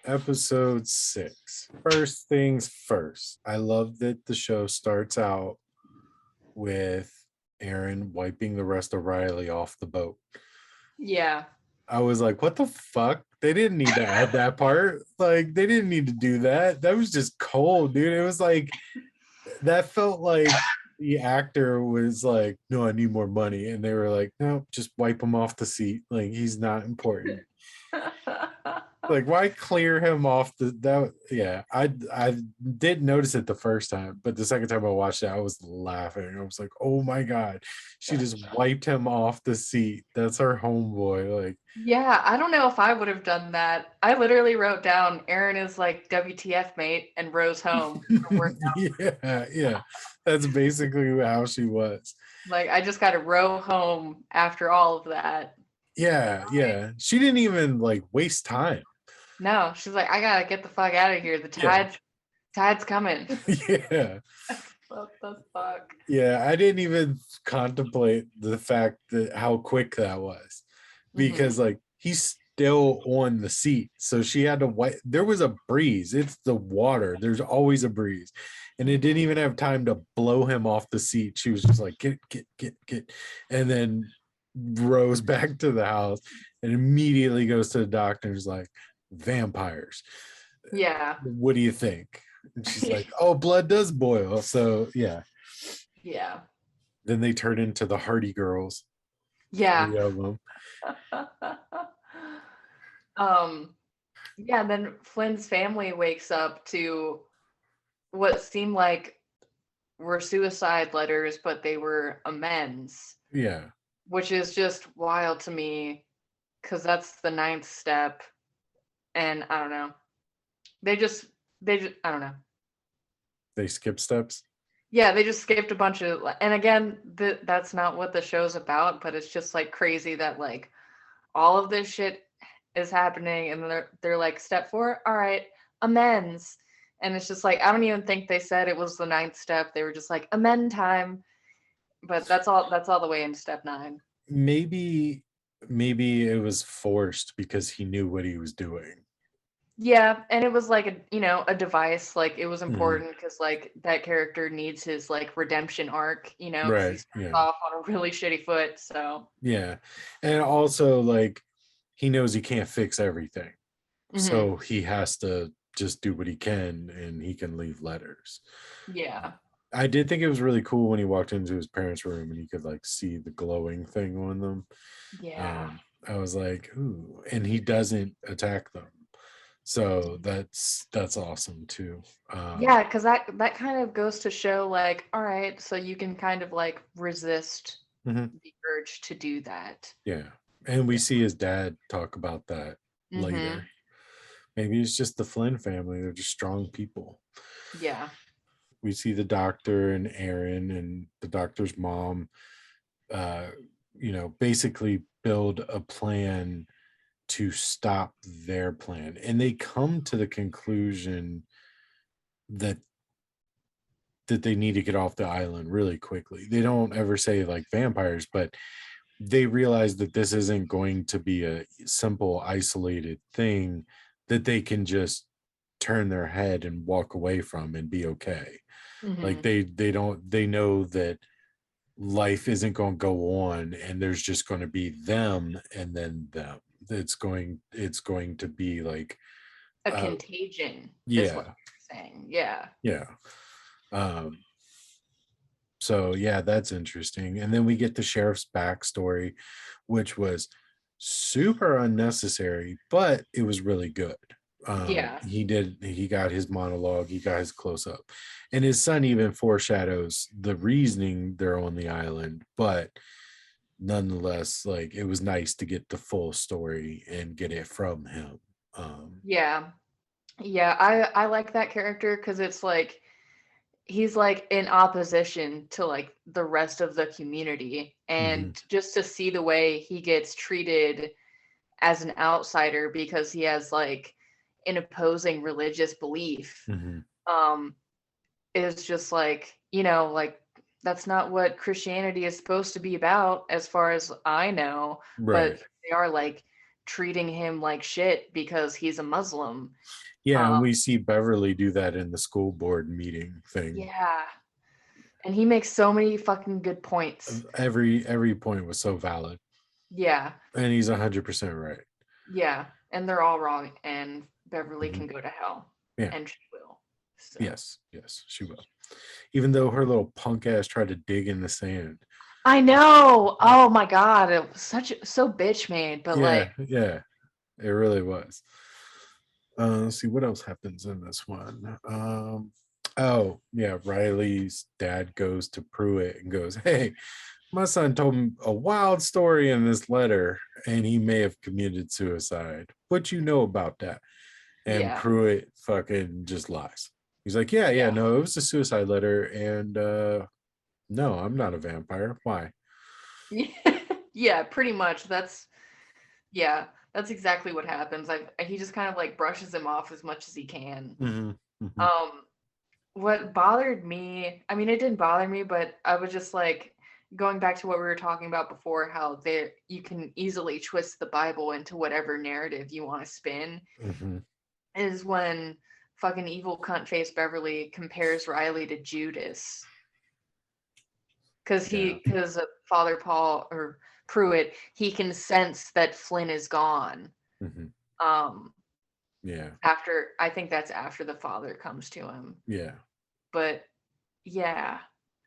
Episode 6. First things first. I love that the show starts out with Aaron wiping the rest of Riley off the boat. Yeah. I was like, what the fuck? They didn't need to add that part. Like, they didn't need to do that. That was just cold, dude. It was like, that felt like the actor was like, no, I need more money. And they were like, no, just wipe him off the seat. Like, he's not important. Like, why clear him off I did notice it the first time, but the second time I watched it I was laughing. I was like, oh my god, she just wiped him off the seat. That's our homeboy. Like, Yeah, I don't know if I would have done that. I literally wrote down Aaron is like WTF mate and rows home from work. yeah, that's basically how she was. Like I just got to row home after all of that. Yeah, she didn't even like waste time. No, she's like, I gotta get the fuck out of here. The Yeah. tide's coming. Yeah. What the fuck? Yeah, I didn't even contemplate the fact that how quick that was, because like he's still on the seat, so she had to wait. There was a breeze. It's the water. There's always a breeze, and it didn't even have time to blow him off the seat. She was just like get, and then rows back to the house and immediately goes to the doctor and is like, vampires. Yeah. What do you think? And she's like, oh, blood does boil. So yeah. Yeah. Then they turn into the Hardy Girls. Yeah. 3 of them. Yeah, and then Flynn's family wakes up to what seemed like were suicide letters, but they were amends. Yeah. Which is just wild to me because that's the 9th step. And I don't know. They just I don't know. They skip steps. Yeah, they just skipped a bunch of, and again, that's not what the show's about, but it's just like crazy that like all of this shit is happening and they're like step 4, all right, amends. And it's just like I don't even think they said it was the 9th step. They were just like amend time. But that's all the way into step 9. Maybe it was forced because he knew what he was doing. Yeah, and it was like a device. Like it was important because like that character needs his like redemption arc, because he Right. starts Yeah. off on a really shitty foot. So Yeah. And also, like, he knows he can't fix everything. So he has to just do what he can, and he can leave letters. yeah, I did think it was really cool when he walked into his parents' room and he could like see the glowing thing on them. yeah, I was like, ooh, and he doesn't attack them. So that's awesome too. yeah, because that kind of goes to show like, all right, so you can kind of like resist Mhm. the urge to do that. Yeah. And we see his dad talk about that Mm-hmm. later. Maybe it's just the Flynn family. They're just strong people. Yeah. We see the doctor and Aaron and the doctor's mom, uh, basically build a plan to stop their plan. And they come to the conclusion that they need to get off the island really quickly. They don't ever say like vampires, but they realize that this isn't going to be a simple isolated thing that they can just turn their head and walk away from and be okay. Like Mm-hmm. they know that life isn't going to go on and there's just going to be them and then them. It's going to be like A contagion is what yeah, you're saying. Yeah. yeah. um so yeah, that's interesting. And then we get the sheriff's backstory, which was super unnecessary, but it was really good. Yeah. He got his monologue, he got his close up, and his son even foreshadows the reasoning they're on the island. But nonetheless, like, it was nice to get the full story and get it from him. Yeah. Yeah, I like that character because it's like he's like in opposition to like the rest of the community, Mhm, and just to see the way he gets treated as an outsider because he has like an opposing religious belief, mhm. um is just like, like that's not what Christianity is supposed to be about as far as I know, but Right. they are like treating him like shit because he's a Muslim. Yeah, and Um, we see Beverly do that in the school board meeting thing. yeah, and he makes so many fucking good points. Every point was so valid, Yeah, and he's 100% right. yeah, and they're all wrong, and Beverly Mhm. can go to hell, Yeah. and she will. So. Yes, she will. Even though her little punk ass tried to dig in the sand. I know. Oh my god, it was so bitch made, but Yeah, like, yeah, it really was. Let's see what else happens in this one. Oh yeah, Riley's dad goes to Pruitt and goes, "Hey, my son told me a wild story in this letter, and he may have committed suicide. What you know about that?" And yeah, Pruitt fucking just lies. He's like, yeah, yeah, no, it was a suicide letter, and no, I'm not a vampire. Why? yeah, pretty much. Yeah, that's exactly what happens. He just kind of like brushes him off as much as he can. Mm-hmm, mm-hmm, Um, what bothered me, I mean, it didn't bother me, but I was just like going back to what we were talking about before, how there you can easily twist the Bible into whatever narrative you want to spin, mm-hmm. is when fucking evil cunt face Beverly compares Riley to Judas. Yeah, Because Father Paul or Pruitt, he can sense that Flynn is gone. mm-hmm. Um, Yeah, after I think that's after the father comes to him. yeah. But yeah,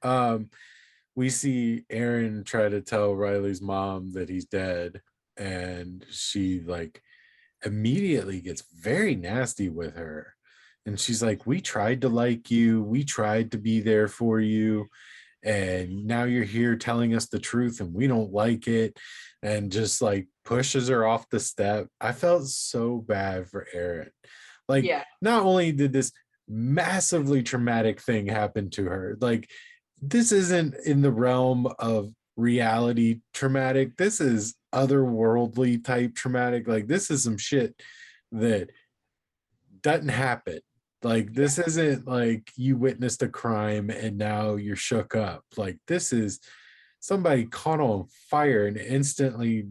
Um, we see Aaron try to tell Riley's mom that he's dead, and she like immediately gets very nasty with her. And she's like, "We tried to like you, we tried to be there for you, and now you're here telling us the truth and we don't like it," and just like pushes her off the step. I felt so bad for Aaron. Like, yeah, not only did this massively traumatic thing happen to her, like this isn't in the realm of reality traumatic, this is otherworldly type traumatic. Like, this is some shit that doesn't happen. Like, yeah, this isn't like you witnessed a crime and now you're shook up. Like, this is somebody caught on fire and instantly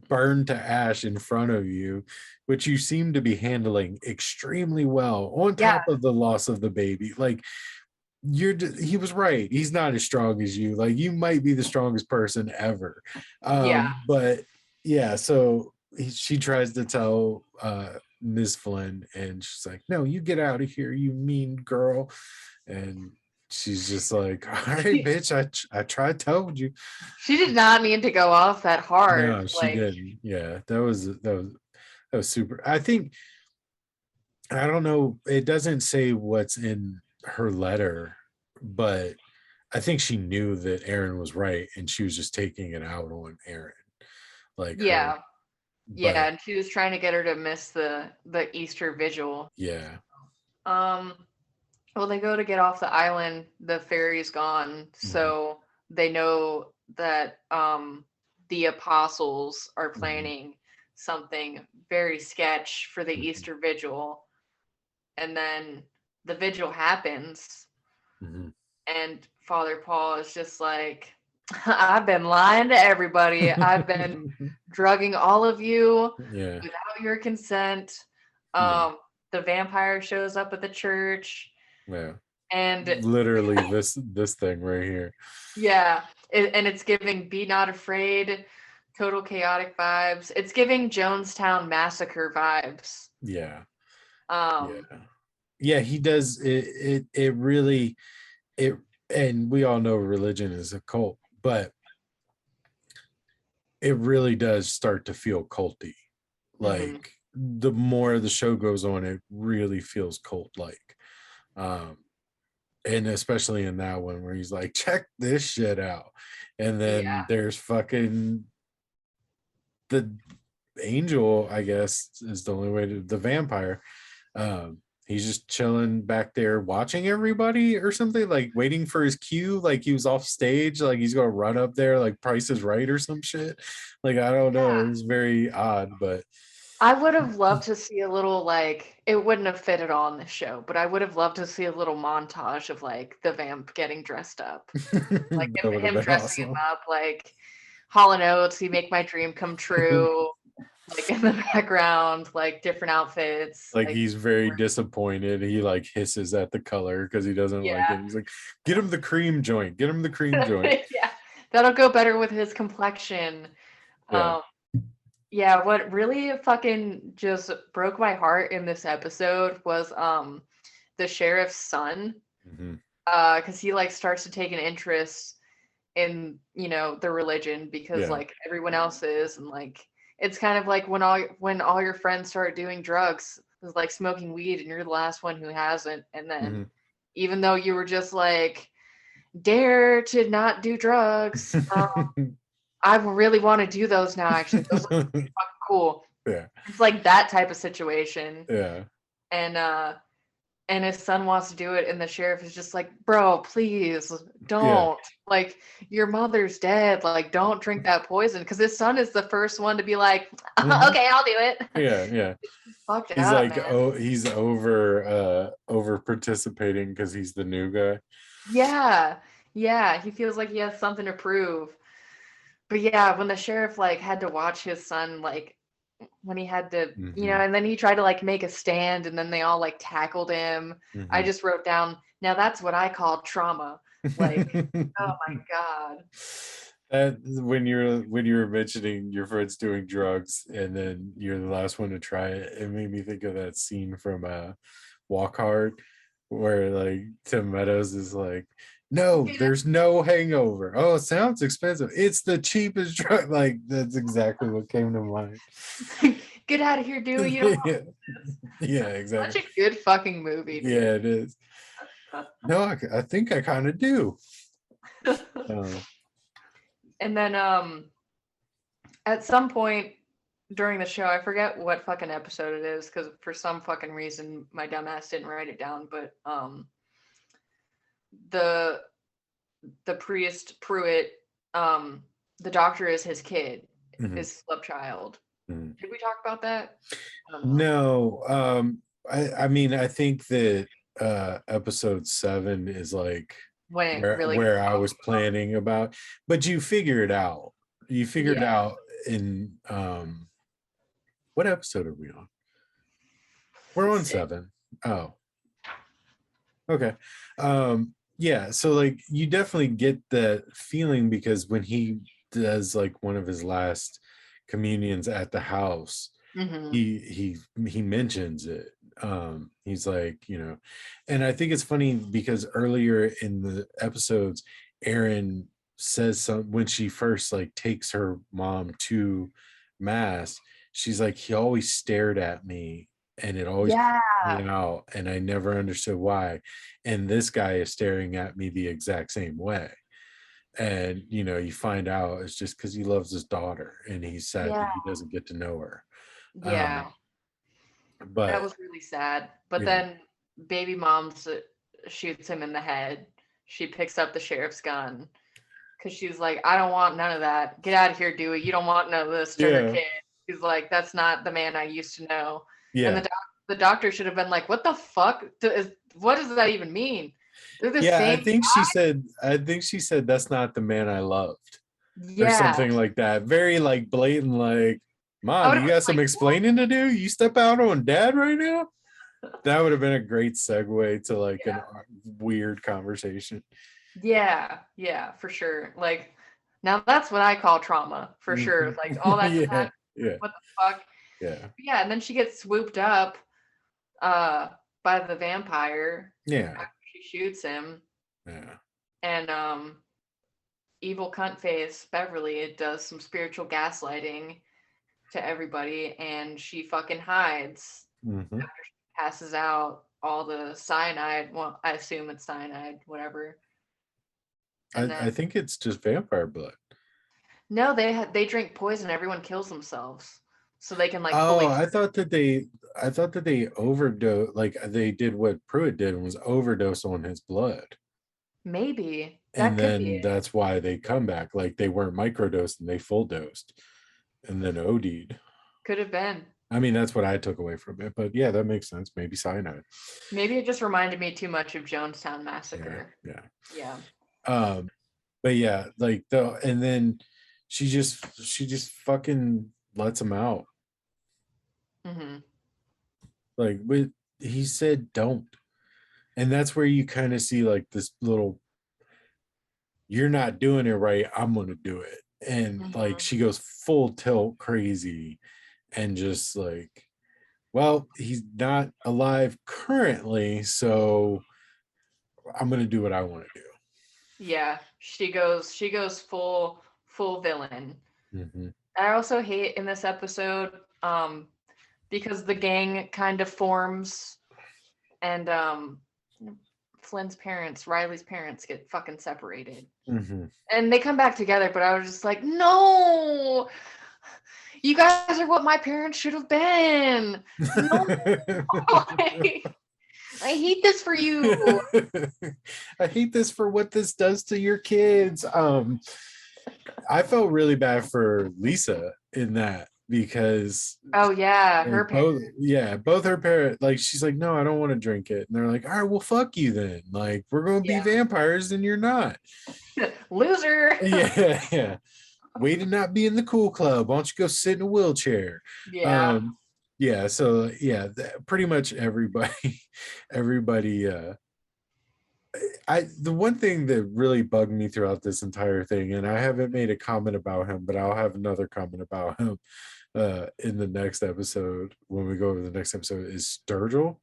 burned to ash in front of you, which you seem to be handling extremely well, on yeah, top of the loss of the baby. Like, he was right, he's not as strong as you. Like, you might be the strongest person ever. yeah. But yeah, so she tries to tell Ms. Flynn, and she's like, "No, you get out of here, you mean girl." And she's just like, "All right, She, bitch, I tried, told you." she did not need to go off that hard. No, she Like, didn't. Yeah, that was super. I think, I don't know, it doesn't say what's in her letter, but I think she knew that Aaron was right and she was just taking it out on Aaron, like her. yeah, But yeah, and she was trying to get her to miss the Easter vigil. yeah. Um, well, they go to get off the island. The ferry's gone, Mhm, so they know that the apostles are mhm, planning something very sketch for the mhm, Easter vigil. And then the vigil happens, mhm. and Father Paul is just like, I've been lying to everybody. I've been drugging all of you Yeah, without your consent. yeah, The vampire shows up at the church, yeah. and Literally this thing right here. yeah, and it's giving Be Not Afraid, total chaotic vibes. It's giving Jonestown Massacre vibes. Yeah, yeah, Um, yeah. He does it. It really it, and we all know religion is a cult, but it really does start to feel culty. mhm. Like, the more the show goes on, it really feels cult like. Um, and especially in that one where he's like, "Check this shit out," and Yeah, then there's fucking the angel, I guess is the only way to, the vampire. He's just chilling back there watching everybody or something, like waiting for his cue, like he was off stage, like he's gonna run up there like Price is Right or some shit. Like, I don't know, it yeah. was very odd, but I would have loved to see a little like it wouldn't have fit at all in the show, but I would have loved to see a little montage of like the vamp getting dressed up, like that would have him been dressing him awesome. up, like Hall and Oates, "You Make My Dream Come True," like in the background, like different outfits. Like Like he's very disappointed. He like hisses at the color because he doesn't like it. yeah. He's like, get him the cream joint. Get him the cream joint. Yeah. That'll go better with his complexion. Yeah. Um yeah, what really fucking just broke my heart in this episode was the sheriff's son. Hmm. Because he like starts to take an interest in, you know, the religion because Yeah. like everyone else is, and like it's kind of like when all your friends start doing drugs, it's like smoking weed and you're the last one who hasn't. And then Hmm. even though you were just like dare to not do drugs, I really want to do those now. Actually, those look fucking cool. Yeah. It's like that type of situation. Yeah. And his son wants to do it, and the sheriff is just like, bro, please Yeah. don't, like, your mother's dead, like, don't drink that poison, because his son is the first one to be like, Mhm. okay, I'll do it. Yeah. Yeah. Fucked He's up, like, man. oh, he's over participating because he's the new guy. Yeah, he feels like he has something to prove. But yeah, when the sheriff like had to watch his son, like when he had to, you know, Hmm. and then he tried to like make a stand, and then they all like tackled him. I Hmm. just wrote down, now that's what I call trauma. Like, oh my God. That when you're mentioning your friends doing drugs and then you're the last one to try it, it made me think of that scene from Walk Hard, where like Tim Meadows is like, no, there's no hangover. Oh, it sounds expensive. It's the cheapest drug. Like that's exactly what came to mind. Get out of here, Dewey. You don't want Yeah, this. yeah, Such exactly. a good fucking movie, Yeah, dude. it is. No, I think I kind of do. Uh, And then at some point during the show, I forget what fucking episode it is, because for some fucking reason my dumbass didn't write it down, but the the priest Pruitt, um, the doctor is his kid, mhm, his love child. mhm. Did we talk about that? I don't know. No, I mean I think that episode 7 is like When it really where I popped was planning about, but you figure it out. You figure it Yeah. out in what episode are we on? We're on 7. Oh, okay. Yeah, so like you definitely get that feeling because when he does like one of his last communions at the house, Mm-hmm. he mentions it. He's like, and I think it's funny because earlier in the episodes, Erin says some when she first like takes her mom to mass, she's like, he always stared at me and it always Yeah. me out and I never understood why. And this guy is staring at me the exact same way. And you find out it's just because he loves his daughter and he's sad that Yeah. he doesn't get to know her. Yeah. That But was really sad. But yeah, then baby mom shoots him in the head. She picks up the sheriff's gun because she's like, I don't want none of that. Get out of here, Dewey. You don't want none of this to her yeah, kid. She's like, that's not the man I used to know. And yeah, the doctor should have been like, what the fuck? What does that even mean? They're the yeah. same. I think she said that's not the man I loved, or Yeah. something like that. Very like blatant, like, I Mom, would you have got been some like, explaining to do. You step out on Dad right now. That would have been a great segue to like yeah. an weird conversation. Yeah, for sure. Like, now that's what I call trauma, for sure. Mhm. Like, all that just Yeah, happened. yeah, What the fuck? yeah, Yeah, and then she gets swooped up uh by the vampire yeah, after she shoots him, yeah. and evil cunt face Beverly does some spiritual gaslighting to everybody, and she fucking hides Hmm. after she passes out all the cyanide. Well, I assume it's cyanide, whatever. And then I think it's just vampire blood. no, they drink poison. Everyone kills themselves so they can like Oh, fully. I thought that they overdose, like they did what Pruitt did and was overdose on his blood. Maybe And that could be then it. that's why they come back. Like they weren't microdosed and they full dosed and then OD'd. Could have been. I mean, that's what I took away from it. But yeah, that makes sense. Maybe cyanide. Maybe it just reminded me too much of Jonestown Yeah, Massacre. yeah. Yeah. Um, but yeah, like and then she just fucking lets him out. Mm-hmm. Like with he said don't. And that's where you kind of see like this little, you're not doing it right, I'm gonna do it. And like Mm-hmm. she goes full tilt crazy and just like, well, he's not alive currently, so I'm gonna do what I want to Yeah, she goes full villain. do. Hmm. I also hate in this episode, because the gang kind of forms, and Flynn's parents, Riley's parents, get fucking separated. Hmm. And they come back together, but I was just like, no, you guys are what my parents should have been. No, I hate this for you. I hate this for what this does to your kids. I felt really bad for Lisa in that because Oh yeah, her like parents. both her parents, like she's like, no, I don't want to drink it. And they're like, all right, well, fuck you then. Like, we're gonna be Yeah, vampires and you're not. loser. Yeah, yeah. Way to not be in the cool club. Why don't you go sit in a wheelchair? Yeah, Um, yeah, so yeah, pretty much everybody, everybody the one thing that really bugged me throughout this entire thing, and I haven't made a comment about him, but I'll have another comment about him in the next episode when we go over the next episode, is Sturgill,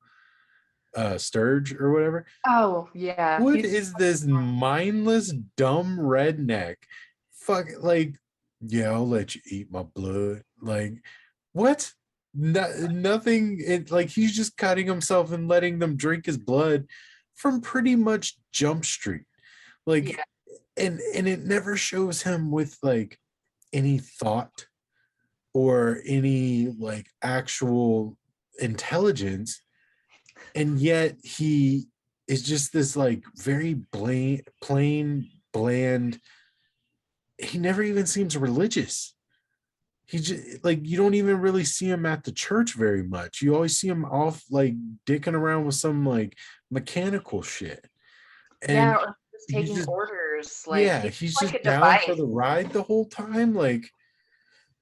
Sturge or whatever. oh yeah, What he's is this mindless, dumb redneck? Fuck, like, yeah, I'll let you eat my blood. Like, what? Nothing. It like he's just cutting himself and letting them drink his blood from pretty much Jump Street. Like, yeah, and it never shows him with like any thought or any like actual intelligence, and yet he is just this like very plain, bland. He never even seems religious. He just like, you don't even really see him at the church very much. You always see him off like dicking around with some like mechanical shit, yeah, and or just he's taking just, orders. Like yeah, he's he's like just a down for device. the ride the whole time. Like,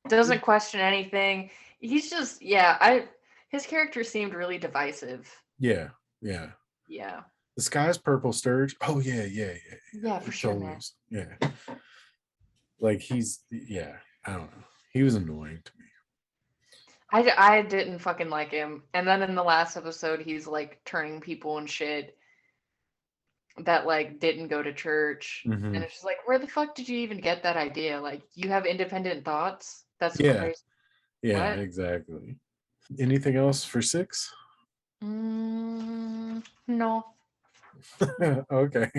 Doesn't question anything. He's just, yeah. I his character seemed really divisive. yeah, yeah. Yeah, The sky's purple, Sturge. Oh yeah, yeah, yeah, yeah, yeah. for sure, Totally. man. Yeah. Like he's, yeah, I don't know. He was annoying to I didn't fucking like him. And then in the last episode, he's like turning people and shit that like didn't go to church. me. And it's just like, where the fuck did you even get that idea? Like, you have independent thoughts? That's Yeah, crazy. yeah, What? exactly. Anything else for 6? No. Okay.